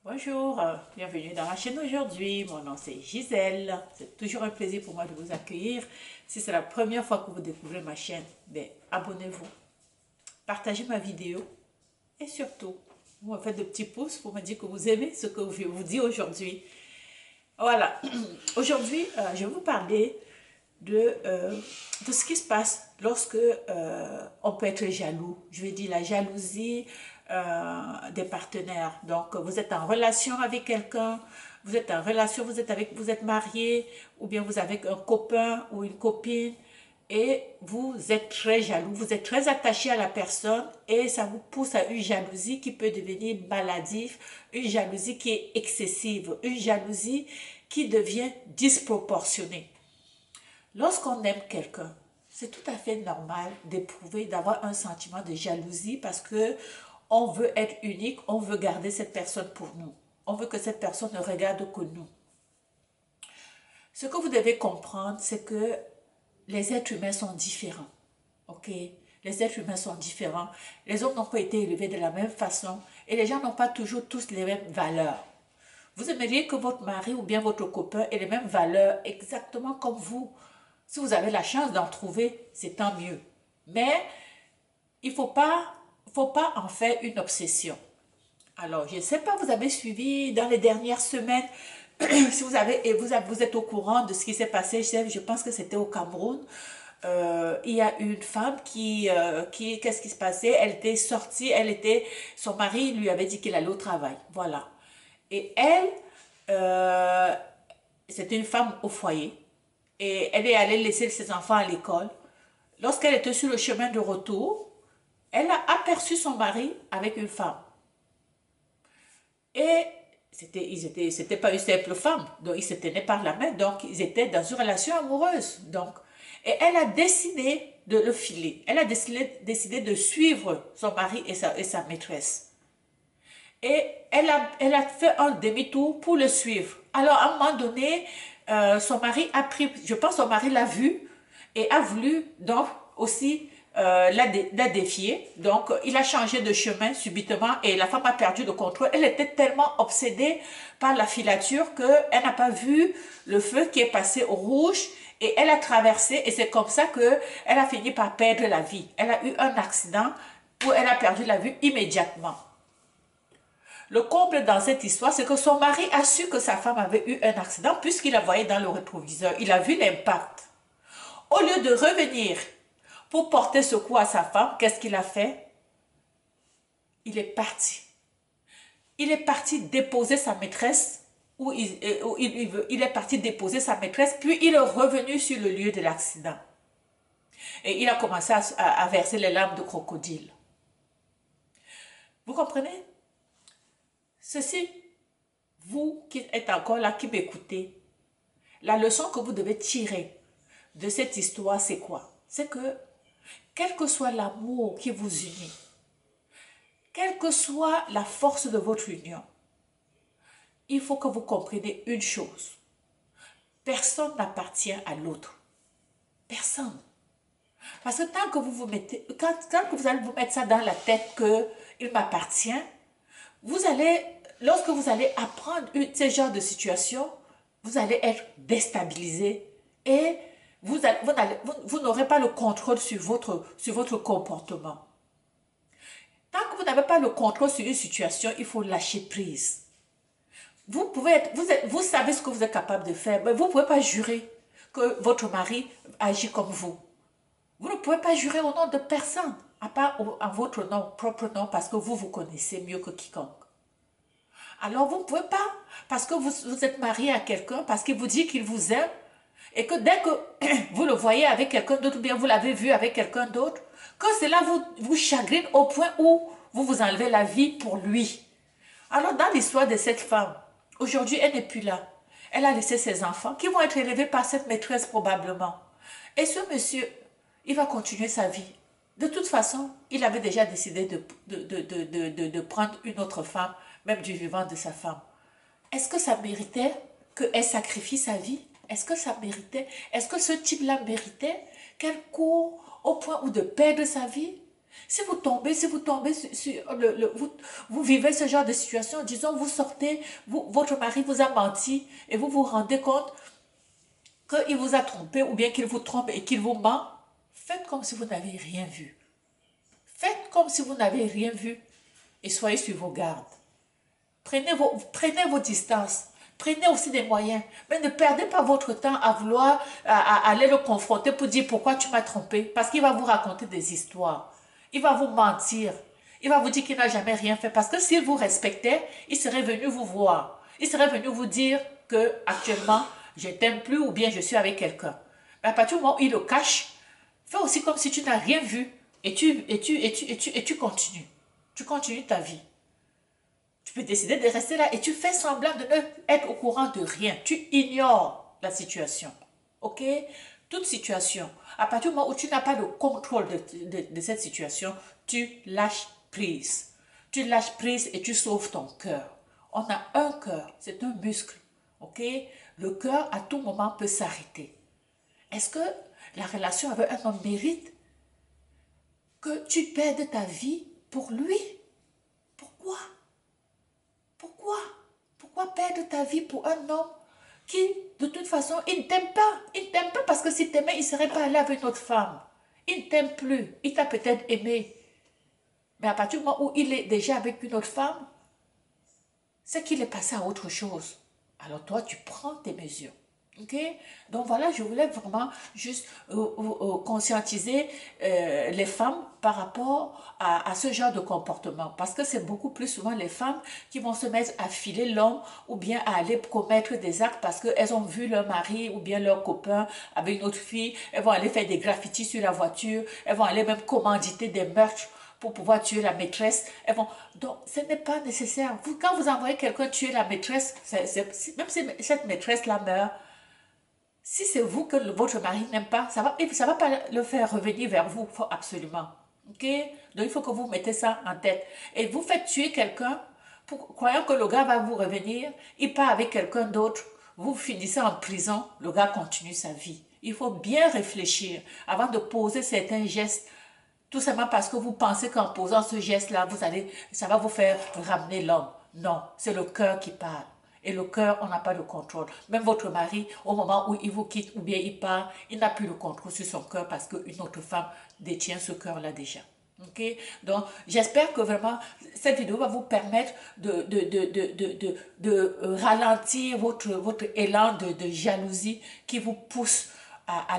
Bonjour, bienvenue dans ma chaîne aujourd'hui. Mon nom c'est Gisèle. C'est toujours un plaisir pour moi de vous accueillir. Si c'est la première fois que vous découvrez ma chaîne, abonnez-vous, partagez ma vidéo et surtout, vous me faites de petits pouces pour me dire que vous aimez ce que je vous dis aujourd'hui. Voilà, aujourd'hui, je vais vous parler de ce qui se passe lorsque on peut être jaloux. Je vais dire la jalousie des partenaires. Donc, vous êtes en relation avec quelqu'un, vous êtes en relation, vous êtes marié, ou bien vous avez un copain ou une copine, et vous êtes très jaloux, vous êtes très attaché à la personne, et ça vous pousse à une jalousie qui peut devenir maladive, une jalousie qui est excessive, une jalousie qui devient disproportionnée. Lorsqu'on aime quelqu'un, c'est tout à fait normal d'éprouver, d'avoir un sentiment de jalousie parce que on veut être unique, on veut garder cette personne pour nous. On veut que cette personne ne regarde que nous. Ce que vous devez comprendre, c'est que les êtres humains sont différents. Ok? Les êtres humains sont différents. Les hommes n'ont pas été élevés de la même façon et les gens n'ont pas toujours tous les mêmes valeurs. Vous aimeriez que votre mari ou bien votre copain ait les mêmes valeurs exactement comme vous. Si vous avez la chance d'en trouver, c'est tant mieux. Mais il ne faut pas en faire une obsession. Alors, je ne sais pas, vous avez suivi dans les dernières semaines, si vous avez, et vous êtes au courant de ce qui s'est passé, je pense que c'était au Cameroun. Il y a une femme qu'est-ce qui se passait? Elle était sortie, son mari lui avait dit qu'il allait au travail. Voilà. Et elle, euh, c'était une femme au foyer. Et elle est allée laisser ses enfants à l'école. Lorsqu'elle était sur le chemin de retour, elle a aperçu son mari avec une femme. Et c'était pas une simple femme, donc ils se tenaient par la main, donc ils étaient dans une relation amoureuse. Donc, et elle a décidé de le filer. Elle a décidé de suivre son mari et sa maîtresse. Et elle a fait un demi-tour pour le suivre. Alors, à un moment donné, son mari a pris, je pense son mari l'a vu et a voulu donc aussi la défier. Donc, il a changé de chemin subitement et la femme a perdu le contrôle. Elle était tellement obsédée par la filature qu'elle n'a pas vu le feu qui est passé au rouge et elle a traversé et c'est comme ça qu'elle a fini par perdre la vie. Elle a eu un accident où elle a perdu la vue immédiatement. Le comble dans cette histoire, c'est que son mari a su que sa femme avait eu un accident puisqu'il la voyait dans le rétroviseur. Il a vu l'impact. Au lieu de revenir pour porter secours à sa femme, qu'est-ce qu'il a fait? Il est parti. Il est parti déposer sa maîtresse, il est parti déposer sa maîtresse, puis il est revenu sur le lieu de l'accident. Et il a commencé à verser les larmes de crocodile. Vous comprenez? Ceci, vous qui êtes encore là, qui m'écoutez, la leçon que vous devez tirer de cette histoire, c'est quoi? C'est que, quel que soit l'amour qui vous unit, quelle que soit la force de votre union, il faut que vous compreniez une chose. Personne n'appartient à l'autre. Personne. Parce que tant que vous vous mettez, quand vous allez vous mettre ça dans la tête qu'il m'appartient, vous allez, lorsque vous allez apprendre ce genre de situation, vous allez être déstabilisé et vous n'aurez pas le contrôle sur votre comportement. Tant que vous n'avez pas le contrôle sur une situation, il faut lâcher prise. Vous savez ce que vous êtes capable de faire, mais vous ne pouvez pas jurer que votre mari agit comme vous. Vous ne pouvez pas jurer au nom de personne, à part en votre nom, propre nom, parce que vous connaissez mieux que quiconque. Alors vous ne pouvez pas, parce que vous êtes marié à quelqu'un, parce qu'il vous dit qu'il vous aime, et que dès que vous le voyez avec quelqu'un d'autre, ou bien vous l'avez vu avec quelqu'un d'autre, que cela vous chagrine au point où vous vous enlevez la vie pour lui. Alors dans l'histoire de cette femme, aujourd'hui elle n'est plus là. Elle a laissé ses enfants qui vont être élevés par cette maîtresse probablement. Et ce monsieur, il va continuer sa vie. De toute façon, il avait déjà décidé de prendre une autre femme, même du vivant de sa femme. Est-ce que ça méritait qu'elle sacrifie sa vie? Est-ce que ça méritait? Est-ce que ce type-là méritait qu'elle court au point où de perdre sa vie? Si vous tombez sur vous vivez ce genre de situation, disons, vous sortez, votre mari vous a menti et vous vous rendez compte qu'il vous a trompé ou bien qu'il vous trompe et qu'il vous ment, faites comme si vous n'avez rien vu. Faites comme si vous n'avez rien vu et soyez sur vos gardes. Prenez vos distances. Prenez aussi des moyens. Mais ne perdez pas votre temps à vouloir aller le confronter pour dire pourquoi tu m'as trompé. Parce qu'il va vous raconter des histoires. Il va vous mentir. Il va vous dire qu'il n'a jamais rien fait. Parce que s'il vous respectait, il serait venu vous voir. Il serait venu vous dire que actuellement, je t'aime plus ou bien je suis avec quelqu'un. Mais à partir du moment où il le cache, fais aussi comme si tu n'as rien vu. Et tu continues. Tu continues ta vie. Tu peux décider de rester là et tu fais semblant de ne être au courant de rien. Tu ignores la situation. Ok? Toute situation, à partir du moment où tu n'as pas le contrôle de cette situation, tu lâches prise. Tu lâches prise et tu sauves ton cœur. On a un cœur, c'est un muscle. Ok? Le cœur, à tout moment, peut s'arrêter. Est-ce que la relation avec un homme mérite que tu perdes ta vie pour lui? Pourquoi? Pourquoi perdre ta vie pour un homme qui, de toute façon, il ne t'aime pas. Il ne t'aime pas parce que s'il t'aimait, il ne serait pas allé avec une autre femme. Il ne t'aime plus. Il t'a peut-être aimé. Mais à partir du moment où il est déjà avec une autre femme, c'est qu'il est passé à autre chose. Alors toi, tu prends tes mesures. Ok? Donc voilà, je voulais vraiment juste conscientiser les femmes par rapport à ce genre de comportement. Parce que c'est beaucoup plus souvent les femmes qui vont se mettre à filer l'homme ou bien à aller commettre des actes parce qu'elles ont vu leur mari ou bien leur copain avec une autre fille. Elles vont aller faire des graffitis sur la voiture. Elles vont aller même commanditer des meurtres pour pouvoir tuer la maîtresse. Donc, ce n'est pas nécessaire. Quand vous envoyez quelqu'un tuer la maîtresse, même si cette maîtresse-là meurt, si c'est vous que votre mari n'aime pas, ça va pas le faire revenir vers vous, absolument. Ok? Donc, il faut que vous mettez ça en tête. Et vous faites tuer quelqu'un, croyant que le gars va vous revenir, il part avec quelqu'un d'autre, vous finissez en prison, le gars continue sa vie. Il faut bien réfléchir avant de poser certains gestes, tout simplement parce que vous pensez qu'en posant ce geste-là, ça va vous faire ramener l'homme. Non, c'est le cœur qui parle. Et le cœur, on n'a pas le contrôle. Même votre mari, au moment où il vous quitte ou bien il part, il n'a plus le contrôle sur son cœur parce qu'une autre femme détient ce cœur-là déjà. Ok? Donc, j'espère que vraiment, cette vidéo va vous permettre de ralentir votre élan de jalousie qui vous pousse à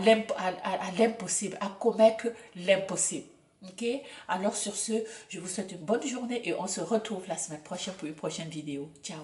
l'impossible, à commettre l'impossible. Ok? Alors sur ce, je vous souhaite une bonne journée et on se retrouve la semaine prochaine pour une prochaine vidéo. Ciao!